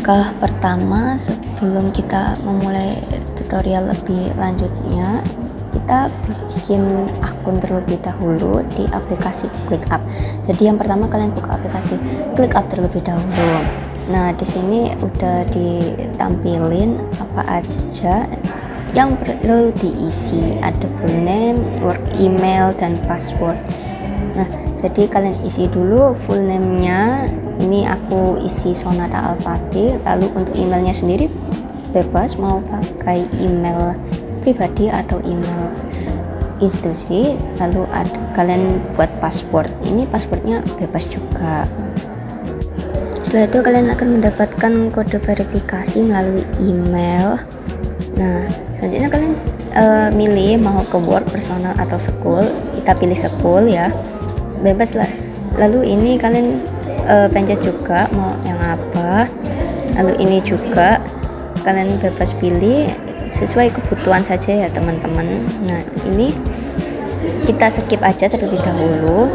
Langkah pertama sebelum kita memulai tutorial lebih lanjutnya, kita bikin akun terlebih dahulu di aplikasi ClickUp. Jadi yang pertama kalian buka aplikasi ClickUp terlebih dahulu. Nah, di sini udah ditampilin apa aja yang perlu diisi, ada full name, work email, dan password. Nah, jadi kalian isi dulu full name-nya. Ini aku isi Sonata Al-Fatih. Lalu untuk emailnya sendiri bebas mau pakai email pribadi atau email institusi. Lalu kalian buat password. Ini passwordnya bebas juga. Setelah itu kalian akan mendapatkan kode verifikasi melalui email. Nah, selanjutnya kalian milih mau ke work, personal, atau school. Kita pilih school ya, bebas lah. Lalu ini kalian pencet juga mau yang apa. Lalu ini juga kalian bebas pilih sesuai kebutuhan saja ya teman-teman. Nah, ini kita skip aja terlebih dahulu.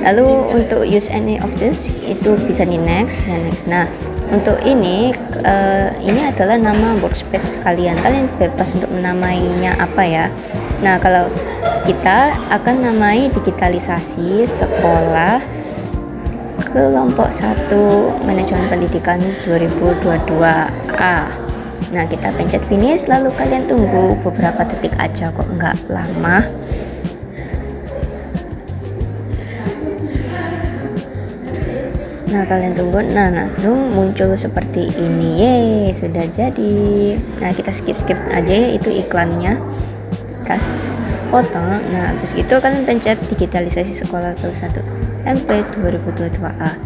Lalu untuk use any of this itu bisa di next dan next. Nah, untuk ini adalah nama workspace kalian. Kalian bebas untuk menamainya apa ya. Nah, kalau kita akan namai digitalisasi sekolah kelompok 1 manajemen pendidikan 2022A. Nah, kita pencet finish, lalu kalian tunggu beberapa detik aja, kok nggak lama. Nah, kalian tunggu. Nah, lalu muncul seperti ini. Yeay, sudah jadi. Nah, kita skip aja ya, itu iklannya. Kita potong. Nah, habis itu kalian pencet digitalisasi sekolah kelas 1 MP 2022A.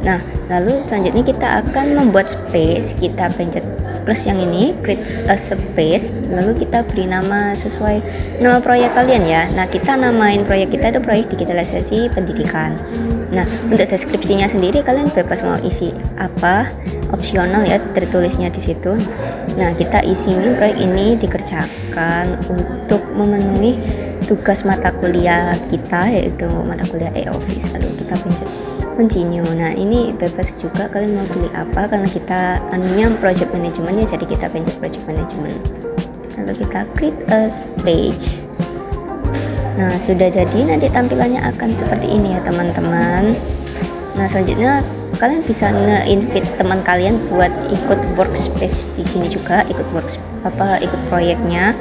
Nah, lalu selanjutnya kita akan membuat space. Kita pencet plus yang ini, create a space. Lalu kita beri nama sesuai nama proyek kalian ya. Nah, kita namain proyek kita itu proyek digitalisasi pendidikan. Nah, untuk deskripsinya sendiri kalian bebas mau isi apa, opsional ya, tertulisnya di situ. Nah, kita isi ini proyek ini dikerjakan untuk memenuhi tugas mata kuliah kita, yaitu mata kuliah e-office. Lalu kita pencet continue. Nah, ini bebas juga kalian mau pilih apa, karena kita anunya project management ya, jadi kita pencet project management. Lalu kita create a page. Nah, sudah jadi, nanti tampilannya akan seperti ini ya teman-teman. Nah, selanjutnya kalian bisa nge-invite teman kalian buat ikut workspace di sini juga, ikut proyeknya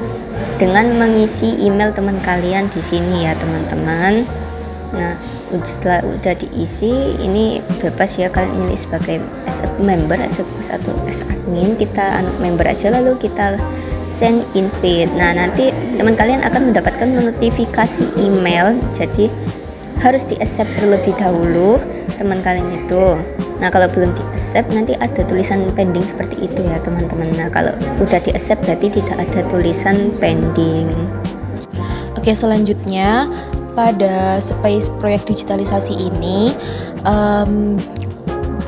dengan mengisi email teman kalian di sini ya teman-teman. Nah, setelah udah diisi, ini bebas ya kalian milih sebagai as a member, as admin. Kita member aja, lalu kita send invite. Nah, nanti teman kalian akan mendapatkan notifikasi email, jadi harus di accept terlebih dahulu teman kalian itu. Nah, kalau belum di accept nanti ada tulisan pending seperti itu ya teman-teman. Nah, kalau udah di accept berarti tidak ada tulisan pending. Oke, selanjutnya pada space proyek digitalisasi ini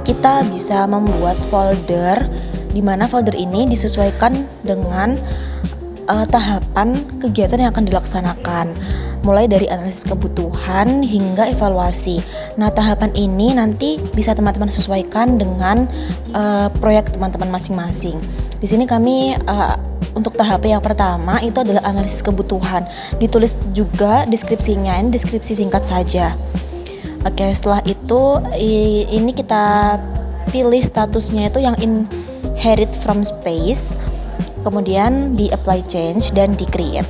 kita bisa membuat folder, di mana folder ini disesuaikan dengan tahapan kegiatan yang akan dilaksanakan, mulai dari analisis kebutuhan hingga evaluasi. Nah, tahapan ini nanti bisa teman-teman sesuaikan dengan proyek teman-teman masing-masing. Di sini kami untuk tahap yang pertama itu adalah analisis kebutuhan. Ditulis juga deskripsinya, ini deskripsi singkat saja. Oke, setelah itu ini kita pilih statusnya itu yang inherit from space. Kemudian di apply change dan di create.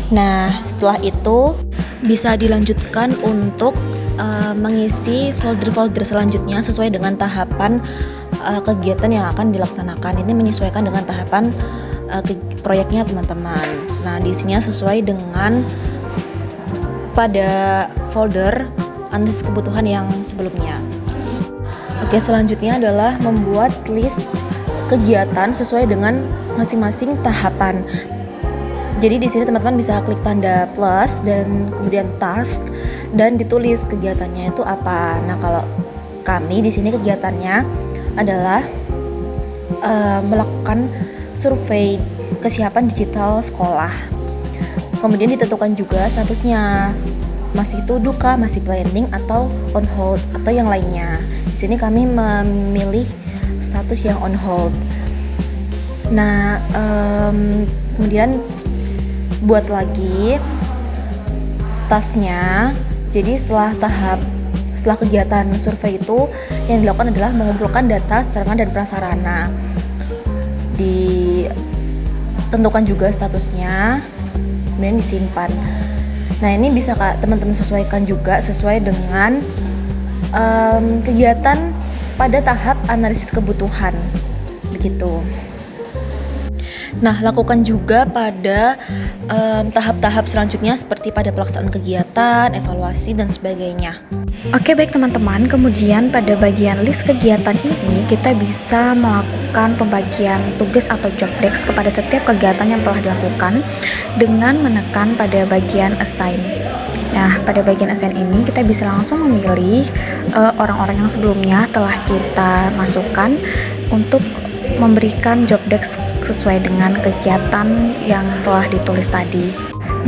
Nah, setelah itu bisa dilanjutkan untuk mengisi folder-folder selanjutnya sesuai dengan tahapan kegiatan yang akan dilaksanakan. Ini menyesuaikan dengan tahapan proyeknya teman-teman. Nah, diisinya sesuai dengan pada folder analisis kebutuhan yang sebelumnya. Oke, selanjutnya adalah membuat list kegiatan sesuai dengan masing-masing tahapan. Jadi di sini teman-teman bisa klik tanda plus dan kemudian task dan ditulis kegiatannya itu apa. Nah, kalau kami di sini kegiatannya adalah melakukan survei kesiapan digital sekolah. Kemudian ditentukan juga statusnya, masih to do kah, masih planning atau on hold atau yang lainnya. Di sini kami memilih status yang on hold. Nah, kemudian buat lagi tasnya. Jadi setelah kegiatan survei itu yang dilakukan adalah mengumpulkan data, sarana dan prasarana. Ditentukan juga statusnya, kemudian disimpan. Nah, ini bisa teman-teman sesuaikan juga sesuai dengan kegiatan pada tahap analisis kebutuhan, begitu. Nah, lakukan juga pada tahap-tahap selanjutnya seperti pada pelaksanaan kegiatan, evaluasi, dan sebagainya. Oke, baik teman-teman, kemudian pada bagian list kegiatan ini kita bisa melakukan pembagian tugas atau job desk kepada setiap kegiatan yang telah dilakukan dengan menekan pada bagian assign. Nah, pada bagian assign ini kita bisa langsung memilih orang-orang yang sebelumnya telah kita masukkan untuk memberikan job desk sesuai dengan kegiatan yang telah ditulis tadi.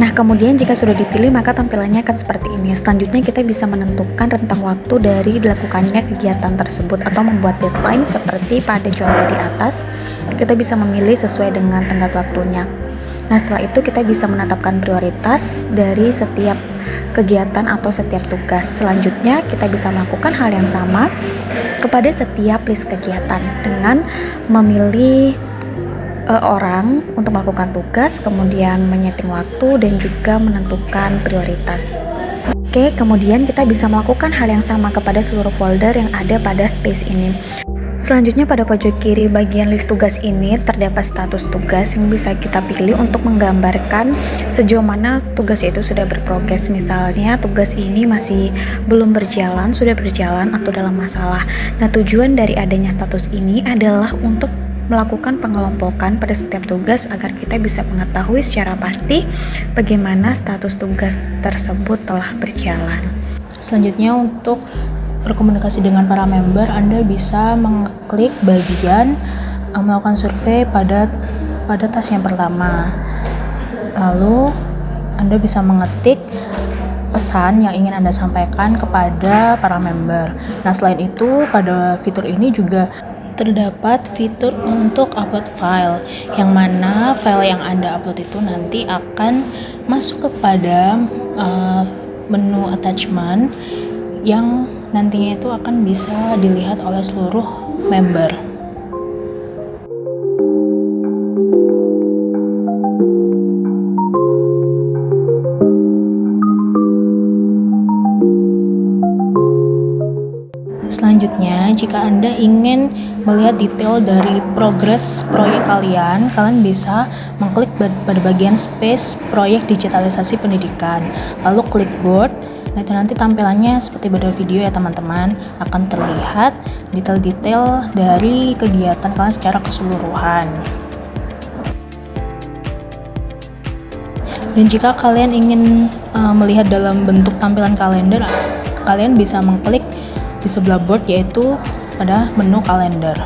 Nah, kemudian jika sudah dipilih maka tampilannya akan seperti ini. Selanjutnya kita bisa menentukan rentang waktu dari dilakukannya kegiatan tersebut atau membuat deadline seperti pada contoh di atas. Kita bisa memilih sesuai dengan tenggat waktunya. Nah, setelah itu kita bisa menetapkan prioritas dari setiap kegiatan atau setiap tugas. Selanjutnya kita bisa melakukan hal yang sama kepada setiap list kegiatan dengan memilih orang untuk melakukan tugas, kemudian menyeting waktu dan juga menentukan prioritas. Oke, kemudian kita bisa melakukan hal yang sama kepada seluruh folder yang ada pada space ini. Selanjutnya pada pojok kiri bagian list tugas ini terdapat status tugas yang bisa kita pilih untuk menggambarkan sejauh mana tugas itu sudah berprogres. Misalnya tugas ini masih belum berjalan, sudah berjalan, atau dalam masalah. Nah, tujuan dari adanya status ini adalah untuk melakukan pengelompokan pada setiap tugas agar kita bisa mengetahui secara pasti bagaimana status tugas tersebut telah berjalan. Selanjutnya untuk berkomunikasi dengan para member, Anda bisa mengklik bagian melakukan survei pada tas yang pertama. Lalu Anda bisa mengetik pesan yang ingin Anda sampaikan kepada para member. Nah, selain itu pada fitur ini juga terdapat fitur untuk upload file, yang mana file yang Anda upload itu nanti akan masuk kepada menu attachment yang nantinya itu akan bisa dilihat oleh seluruh member. Selanjutnya, jika Anda ingin melihat detail dari progres proyek kalian bisa mengklik pada bagian space proyek digitalisasi pendidikan, lalu klik board. Nah, itu nanti tampilannya seperti pada video ya teman-teman, akan terlihat detail-detail dari kegiatan kalian secara keseluruhan. Dan jika kalian ingin melihat dalam bentuk tampilan kalender, kalian bisa mengklik di sebelah board yaitu pada menu kalender.